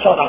14।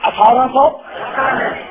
1800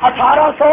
1800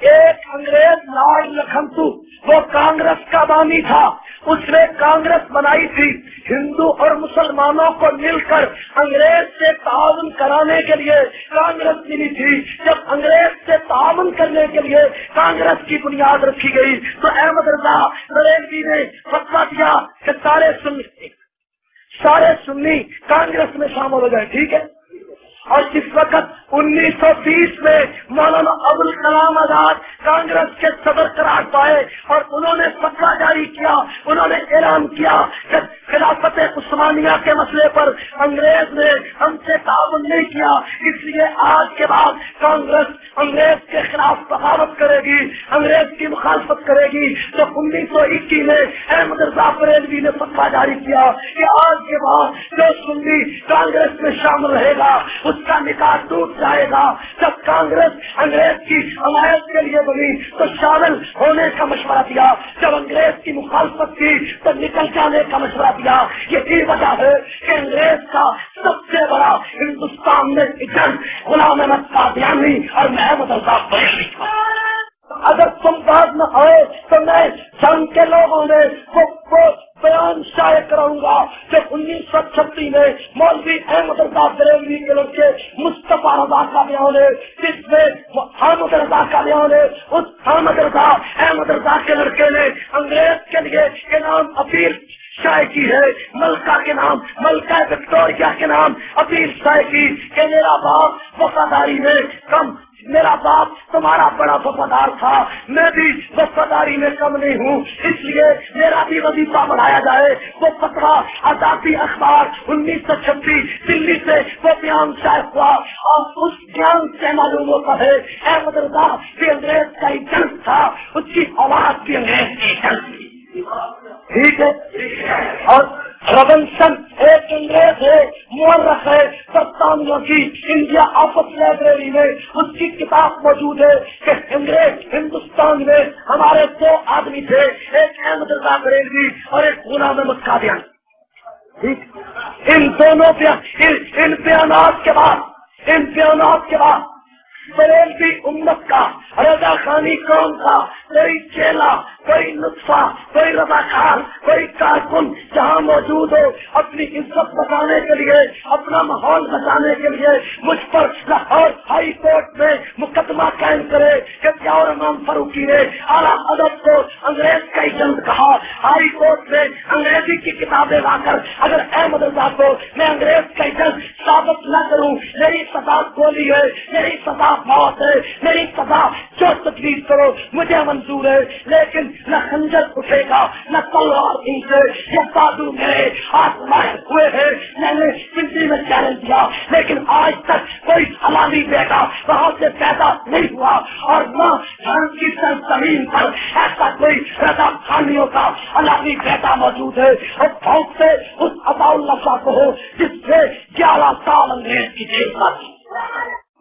ایک انگریز لارڈ لکھنتو وہ کانگریس کا بانی تھا، اس نے کانگریس بنائی تھی، ہندو اور مسلمانوں کو مل کر انگریز سے تعاون کرانے کے لیے کانگریس ملی تھی۔ جب انگریز سے تعاون کرنے کے لیے کانگریس کی بنیاد رکھی گئی تو احمد رضا بریلوی نے فتویٰ دیا کہ سارے سنی کانگریس میں شامل ہو جائے، ٹھیک ہے۔ اور اس وقت 1920 میں مولانا ابوالکلام آزاد کانگریس کے صدر قرار پائے اور انہوں نے فتویٰ جاری کیا، انہوں نے اعلان کیا کہ خلافت عثمانیہ کے مسئلے پر انگریز نے ہم سے تعاون نہیں کیا، اس لیے آج کے بعد کانگریس انگریز کے خلاف بغاوت کرے گی، انگریز کی مخالفت کرے گی۔ تو 1921 میں احمد رضا بریلوی نے فتویٰ جاری کیا کہ آج کے بعد جو سنی کانگریس میں شامل رہے گا اس کا نکاح ٹوٹ جائے گا۔ جب کانگریس انگریز کی حمایت کے لیے بنی تو شامل ہونے کا مشورہ دیا، جب انگریز کی مخالفت کی تو نکل جانے کا مشورہ دیا۔ یہی وجہ ہے کہ انگریز کا سب سے بڑا ہندوستان میں ایجنٹ غلام احمد قادیانی اور محمد رضا بریلوی تھا۔ اگر تم بعد نہ آئے تو میں جنگ کے لوگوں نے وہ بیان شائع کراؤں گا کہ 1936 میں مولوی احمد رضا بریلوی کے لڑکے مصطفیٰ رضا کا بیان ہے، جس میں حامد رضا کا بیان ہے۔ اس حامد رضا احمد رضا کے لڑکے نے انگریز کے لیے کے نام اپیل شائع کی ہے، ملکہ کے نام ملکہ وکٹوریہ کے نام اپیل شائع کی کہ میرا باپ وفاداری میں کم، میرا باپ تمہارا بڑا وفادار تھا، میں بھی وفاداری میں کم نہیں ہوں، اس لیے میرا بھی وظیفہ بڑھایا جائے۔ وہ فتویٰ آزادی اخبار 1926 دلی سے وہ بیان شائع ہوا اور اس بیان سے معلوم ہوتا ہے احمد رضا بھی انگریز کا ایجنٹ تھا، اس کی اولاد بھی انگریز کی ایجنٹ تھی، ٹھیک ہے۔ اور ربنسن ایک انگریز ہے، مورخ ہے برطانیہ کی، انڈیا آفس لائبریری میں اس کی کتاب موجود ہے کہ انگریز ہندوستان میں ہمارے دو آدمی تھے، ایک احمد رضا بریلوی اور ایک غلام احمد قادیانی، ٹھیک۔ ان دونوں ان بیانات کے بعد بریلوی امت کا رضا خانی کون تھا، کوئی چیلا، کوئی نطفہ، کوئی رضاکار، کوئی کارکن جہاں موجود ہو اپنی عزت بچانے کے لیے، اپنا ماحول بچانے کے لیے مجھ پر لاہور ہائی کورٹ میں مقدمہ قائم کرے کہ ضیاء الرحمان فاروقی نے اعلیٰ ادب کو انگریز کا ایجنٹ کہا۔ ہائی کورٹ میں انگریزی کی کتابیں لا کر اگر احمد رضا کو میں انگریز کا ایجنٹ ثابت نہ کروں، میری سزا گولی ہے، میری سزا موت ہے، میری سزا جو تجویز کرو مجھے منظور ہے، لیکن نہ خنجر اٹھے گا نہ تلوار سے، یہ بازو میرے ہاتھ مائل ہوئے ہیں۔ میں نے زندگی میں چیلنج دیا لیکن آج تک کوئی حلالی بیٹا وہاں سے پیدا نہیں ہوا، اور نہ کی سرزمین پر ایسا کوئی رضا خانیوں کا حلالی بیٹا موجود ہے۔ اور بہت سے اس عطاء اللہ شاہ کو ہو جس سے 11 سال انگریز کی جیل کا تھی۔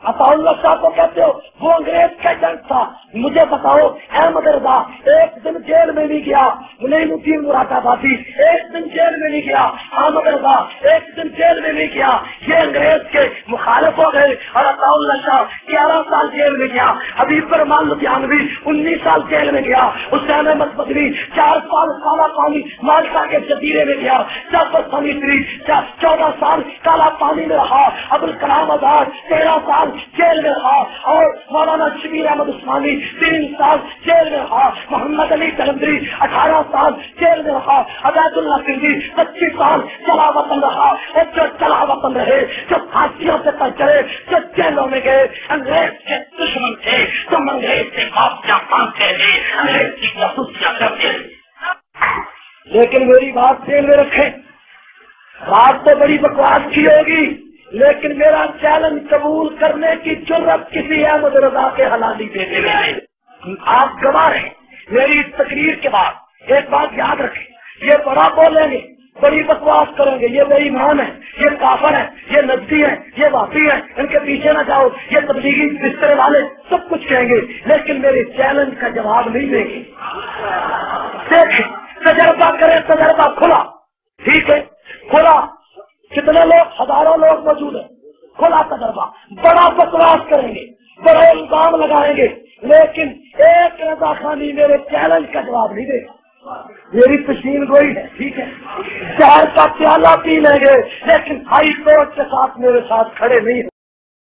عطاء اللہ شاہ کو کہتے ہو وہ انگریز کا ایجنٹ تھا۔ مجھے بتاؤ احمد رضا ایک دن جیل میں نہیں گیا، منیم الدین مراد آبادی ایک دن جیل میں نہیں گیا، احمد رضا ایک دن جیل میں نہیں گیا، یہ انگریز کے مخالف ہو گئے۔ اور عطاء اللہ شاہ 11 سال جیل میں گیا، حبیب الرحمان لدھیانوی 19 سال جیل میں گیا، حسین احمد مدنی 4 سال کالا پانی مالٹا کے جزیرے میں گیا، جعفر سمیتری 14 سال کالا پانی میں رہا، ابوالکلام آزاد 13 سال جیل میں رہا، اور مولانا شبیر احمد عثمانی 3 سال جیل میں رہا، محمد علی کلندری 18 سال جیل میں رہا، عبید اللہ سندھی 25 سال چلا وطن رہا۔ اور جو چلا وطن رہے، جو پھانسیوں سے پر چڑھے، جو جیلوں میں گئے، انگریز کے دشمن تھے، تم انگریز سے کافیاں مانگتے تھے، انگریز کی جاسوسیاں کرتے تھے۔ لیکن میری بات ذہن میں رکھیں، بات تو بڑی بکواس کی ہوگی لیکن میرا چیلنج قبول کرنے کی جرت کسی احمد رضا کے حلالی بیٹے میں نہیں۔ آپ گواہ ہیں میری تقریر کے بعد ایک بات یاد رکھیں، یہ بڑا بولیں گے، بڑی بکواس کریں گے، یہ بے ایمان ہے، یہ کافر ہے، یہ نجدی ہے، یہ واپی ہے، ان کے پیچھے نہ جاؤ، یہ تبلیغی بسترے والے سب کچھ کہیں گے لیکن میرے چیلنج کا جواب نہیں دیں گے۔ دیکھیں تجربہ کریں، تجربہ کھلا، ٹھیک ہے، کھلا، کتنے لوگ، ہزاروں لوگ موجود ہیں، کھلا تجربہ، بڑا بکواس کریں گے، بڑے الزام لگائیں گے لیکن چیلنج کا جواب نہیں دے گا، میری تشین گوئی ہے، ٹھیک ہے، شہر کا پیالہ پی لیں گے لیکن ہائی کورٹ کے ساتھ میرے ساتھ کھڑے نہیں